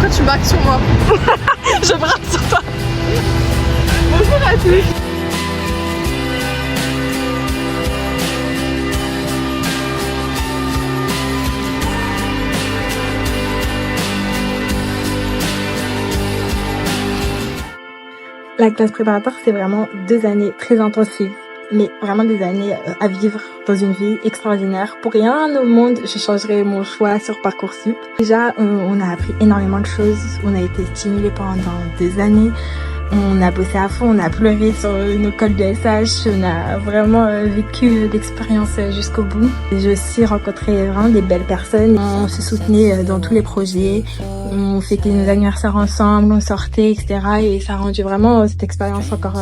Pourquoi tu braques sur moi? Je braque sur toi. Bonjour à tous. La classe préparatoire, c'est vraiment 2 années très intensives, mais vraiment des années à vivre dans une vie extraordinaire. Pour rien au monde, je changerais mon choix sur Parcoursup. Déjà, on a appris énormément de choses, on a été stimulés pendant des années. On a bossé à fond, on a pleuré sur nos cols de SH, on a vraiment vécu l'expérience jusqu'au bout. J'ai aussi rencontré vraiment des belles personnes, on se soutenait dans tous les projets, on fêtait nos anniversaires ensemble, on sortait, etc. Et ça a rendu vraiment cette expérience encore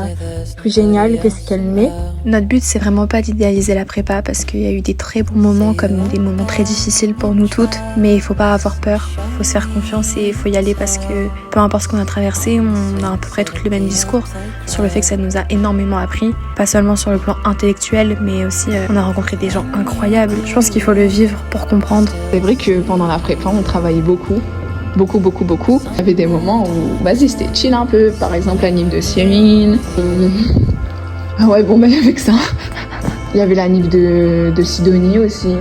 plus géniale que ce qu'elle n'est. Notre but, c'est vraiment pas d'idéaliser la prépa parce qu'il y a eu des très bons moments comme des moments très difficiles pour nous toutes. Mais il faut pas avoir peur, il faut se faire confiance et il faut y aller parce que peu importe ce qu'on a traversé, on a à peu près toutes le même discours sur le fait que ça nous a énormément appris. Pas seulement sur le plan intellectuel, mais aussi on a rencontré des gens incroyables. Je pense qu'il faut le vivre pour comprendre. C'est vrai que pendant la prépa, on travaillait beaucoup. Beaucoup. Il y avait des moments où, vas-y, c'était chill un peu. Par exemple, l'anniv de Cyrine. Ah ouais, bon, avec ça. Il y avait l'anniv de Sidonie aussi.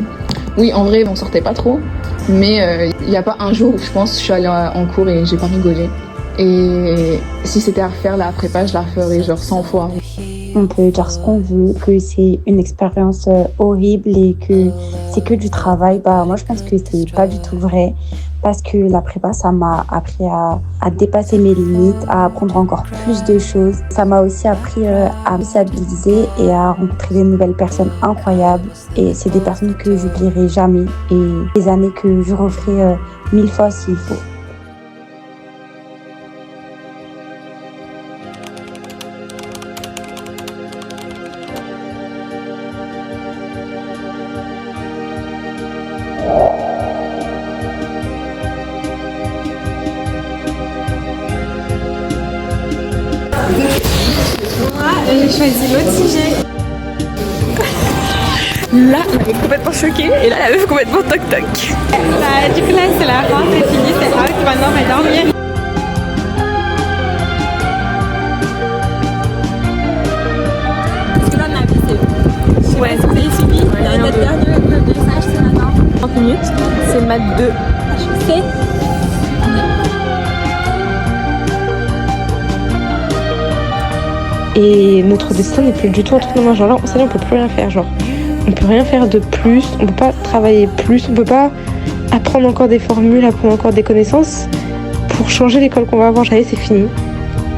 Oui, en vrai, on sortait pas trop. Mais il n'y a pas un jour où je pense je suis allée en cours et j'ai pas rigolé. Et si c'était à refaire la prépa, je la referais genre 100 fois. On peut dire ce qu'on veut, que c'est une expérience horrible et que c'est que du travail. Moi, je pense que c'est pas du tout vrai. Parce que la prépa, ça m'a appris à dépasser mes limites, à apprendre encore plus de choses. Ça m'a aussi appris à me stabiliser et à rencontrer des nouvelles personnes incroyables. Et c'est des personnes que j'oublierai jamais et des années que je referai 1000 fois s'il faut. J'ai choisi l'autre sujet. Là, elle est complètement choquée et là, elle est complètement toc-toc. Du coup, là, c'est la fin, c'est fini, c'est out. Maintenant, on va dormir. Parce que là, on a vu, Ouais, c'est suivi. Notre dernier message, c'est maintenant. 30 minutes, c'est maths 2. Je sais. Et notre destin n'est plus du tout entre nos mains. Genre là, on peut plus rien faire. Genre, on peut rien faire de plus. On peut pas travailler plus. On peut pas apprendre encore des formules, apprendre encore des connaissances pour changer l'école qu'on va avoir. Ça y est, c'est fini.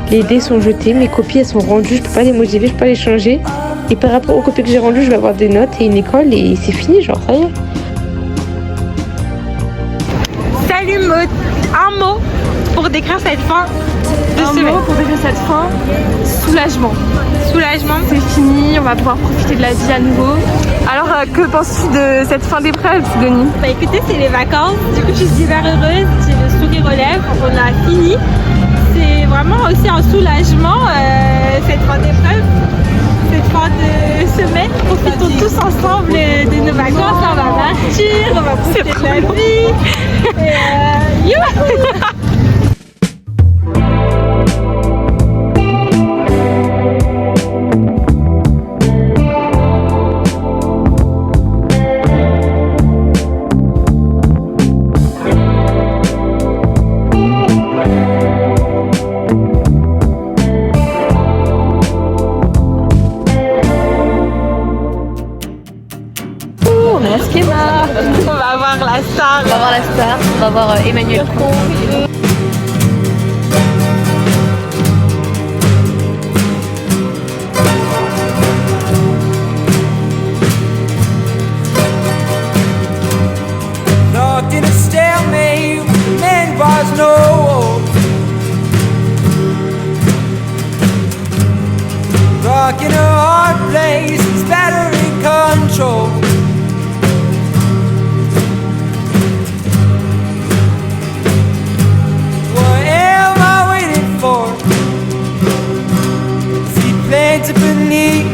Les dés sont jetés, mes copies elles sont rendues. Je peux pas les modifier, je peux pas les changer. Et par rapport aux copies que j'ai rendues, je vais avoir des notes et une école et c'est fini. Genre, ça y est. Salut Maud, un mot pour décrire cette fin de semaine. Un mot pour décrire cette fin, soulagement. Soulagement, c'est fini, on va pouvoir profiter de la vie à nouveau. Alors que penses-tu de cette fin d'épreuve, Sidonie? Écoutez, c'est les vacances, du coup je suis super heureuse, j'ai le sourire aux lèvres, on a fini. C'est vraiment aussi un soulagement cette fin d'épreuve, cette fin de semaine. Profitons tous ensemble de nos vacances, on va partir, on va profiter de la vie. Et youhou! On va voir la star. On va voir Emmanuel. Locked in a stalemate, man was no. Rock in a hard place, it's battery control. Beneath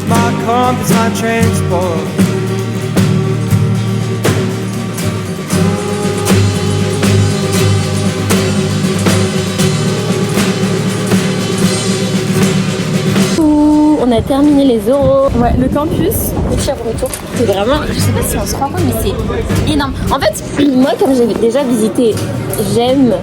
my compass, my transport. on a terminé les oraux. Ouais, le campus. Petit retour. C'est vraiment, je sais pas si on se rend compte, mais c'est énorme. En fait, moi, comme j'ai déjà visité GEM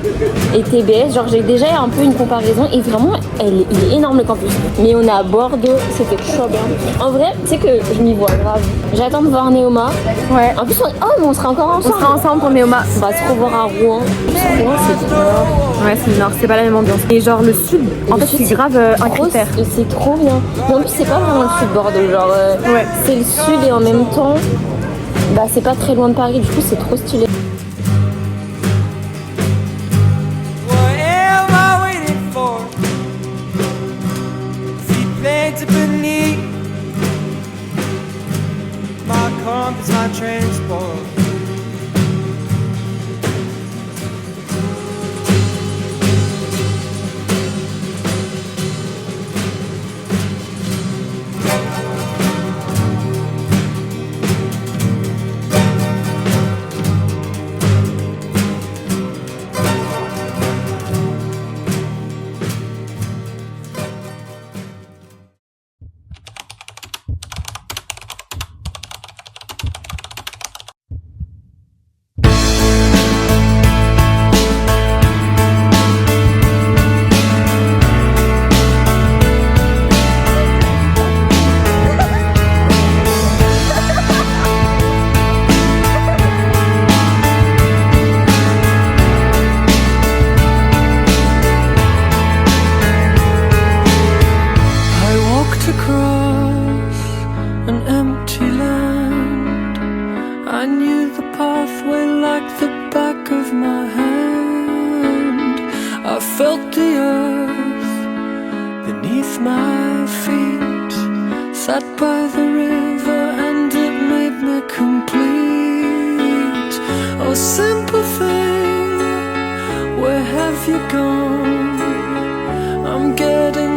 et TBS, genre j'ai déjà un peu une comparaison et vraiment, il est énorme le campus. Mais on est à Bordeaux, c'était trop bien. En vrai, tu sais que je m'y vois grave. J'attends de voir Néoma. Ouais. En plus, mais on sera encore ensemble. On sera ensemble pour Néoma. On va se revoir à Rouen. Rouen, c'est nord. Ouais, c'est le nord, c'est pas la même ambiance. Et genre le sud, en fait, c'est grave un critère. C'est trop bien. Mais en plus, c'est pas vraiment le sud de Bordeaux. Genre, ouais. C'est le sud et en même temps, bah, c'est pas très loin de Paris. Du coup, c'est trop stylé. Sat by the river and it made me complete. Oh, simple thing, where have you gone? I'm getting